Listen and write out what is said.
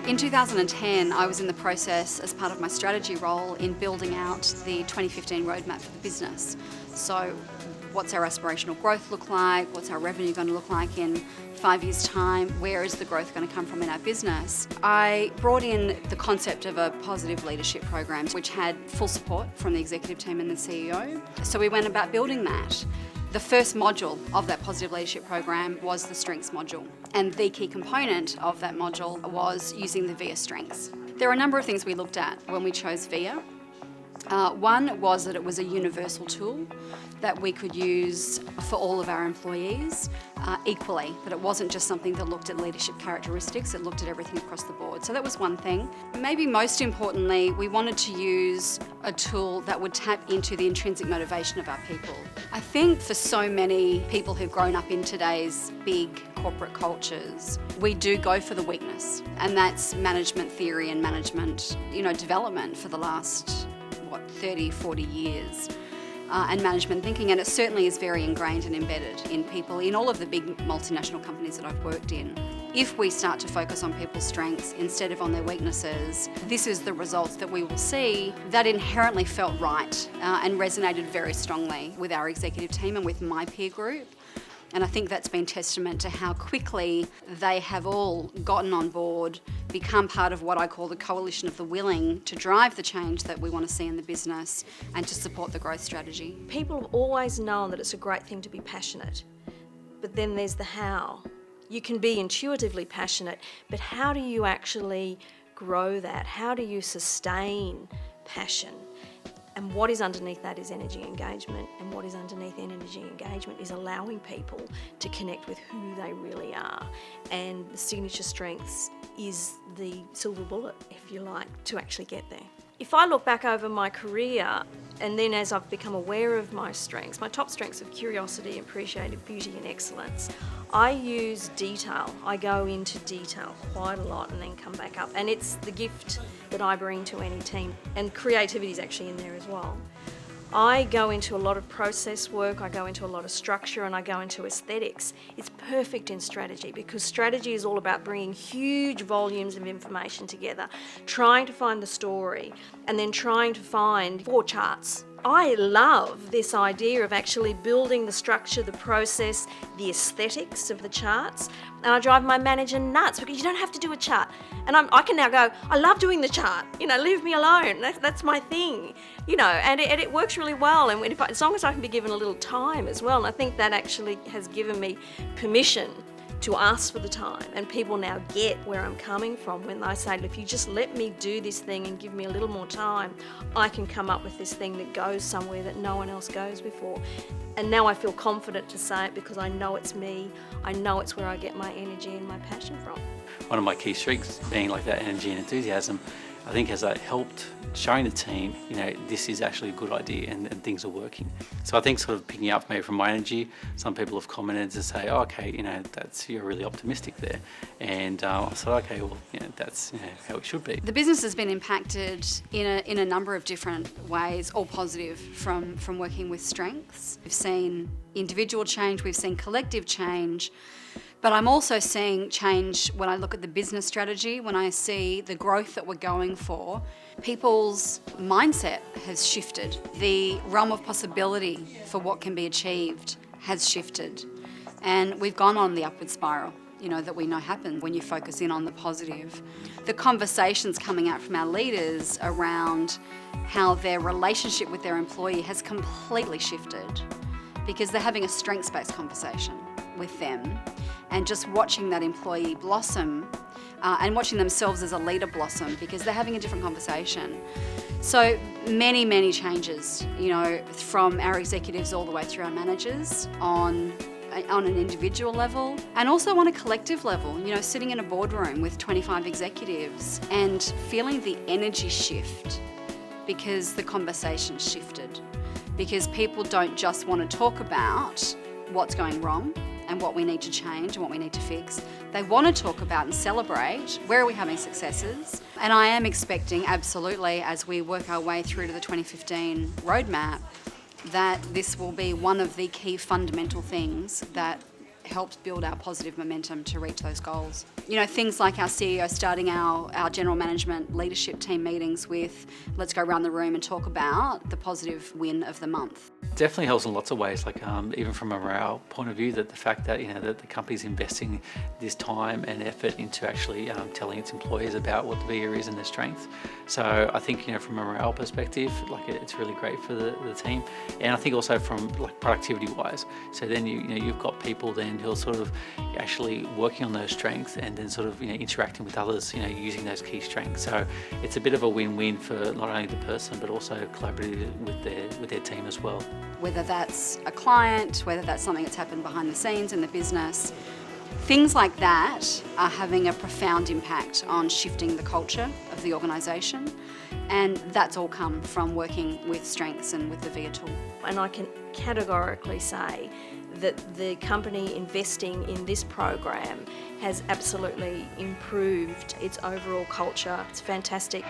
In 2010, I was in the process as part of my strategy role in building out the 2015 roadmap for the business. So what's our aspirational growth look like? What's our revenue going to look like in 5 years' time? Where is the growth going to come from in our business? I brought in the concept of a positive leadership program, which had full support from the executive team and the CEO. So we went about building that. The first module of that positive leadership program was the strengths module, and the key component of that module was using the VIA strengths. There are a number of things we looked at when we chose VIA. One was that it was a universal tool that we could use for all of our employees equally, that it wasn't just something that looked at leadership characteristics, it looked at everything across the board. So that was one thing. Maybe most importantly, we wanted to use a tool that would tap into the intrinsic motivation of our people. I think for so many people who've grown up in today's big corporate cultures, we do go for the weakness, and that's management theory and management, development for the last 30, 40 years, and management thinking, and it certainly is very ingrained and embedded in people in all of the big multinational companies that I've worked in. If we start to focus on people's strengths instead of on their weaknesses, this is the results that we will see. That inherently felt right and resonated very strongly with our executive team and with my peer group. And I think that's been testament to how quickly they have all gotten on board, become part of what I call the coalition of the willing to drive the change that we want to see in the business and to support the growth strategy. People have always known that it's a great thing to be passionate, but then there's the how. You can be intuitively passionate, but how do you actually grow that? How do you sustain passion? And what is underneath that is energy engagement, and what is underneath energy engagement is allowing people to connect with who they really are. And the signature strengths is the silver bullet, if you like, to actually get there. If I look back over my career, and then as I've become aware of my strengths, my top strengths of curiosity, appreciative beauty and excellence, I use detail. I go into detail quite a lot and then come back up. And it's the gift that I bring to any team. And creativity is actually in there as well. I go into a lot of process work, I go into a lot of structure, and I go into aesthetics. It's perfect in strategy because strategy is all about bringing huge volumes of information together, trying to find the story, and then trying to find 4 charts. I love this idea of actually building the structure, the process, the aesthetics of the charts, and I drive my manager nuts because you don't have to do a chart. And I can now go, I love doing the chart, leave me alone, that's my thing, and it works really well, and as long as I can be given a little time as well, and I think that actually has given me permission to ask for the time, and people now get where I'm coming from when they say, if you just let me do this thing and give me a little more time, I can come up with this thing that goes somewhere that no one else goes before. And now I feel confident to say it because I know it's me, I know it's where I get my energy and my passion from. One of my key strengths being like that energy and enthusiasm, I think has helped showing the team, this is actually a good idea and things are working. So I think sort of picking up maybe from my energy, some people have commented to say, oh, okay, you're really optimistic there. And I said, okay, well, that's how it should be. The business has been impacted in a number of different ways, all positive from working with strengths. We've seen individual change, we've seen collective change, but I'm also seeing change when I look at the business strategy, when I see the growth that we're going for. People's mindset has shifted. The realm of possibility for what can be achieved has shifted. And we've gone on the upward spiral, that we know happens when you focus in on the positive. The conversations coming out from our leaders around how their relationship with their employee has completely shifted because they're having a strengths-based conversation with them, and just watching that employee blossom and watching themselves as a leader blossom because they're having a different conversation. So many, many changes, from our executives all the way through our managers on an individual level and also on a collective level, sitting in a boardroom with 25 executives and feeling the energy shift because the conversation shifted, because people don't just want to talk about what's going wrong and what we need to change and what we need to fix. They want to talk about and celebrate where are we having successes. And I am expecting, absolutely, as we work our way through to the 2015 roadmap, that this will be one of the key fundamental things that helped build our positive momentum to reach those goals. You know, things like our CEO starting our general management leadership team meetings with, let's go around the room and talk about the positive win of the month. Definitely helps in lots of ways, like even from a morale point of view, that the fact that, you know, that the company's investing this time and effort into actually telling its employees about what the VIA is and their strengths. So I think, you know, from a morale perspective, like it's really great for the team. And I think also from like productivity wise. So then you've got people then who are sort of actually working on those strengths and then sort of, you know, interacting with others, you know, using those key strengths. So it's a bit of a win-win for not only the person but also collaborative with their team as well. Whether that's a client, whether that's something that's happened behind the scenes in the business, things like that are having a profound impact on shifting the culture of the organisation, and that's all come from working with strengths and with the VIA tool. And I can categorically say that the company investing in this program has absolutely improved its overall culture. It's fantastic.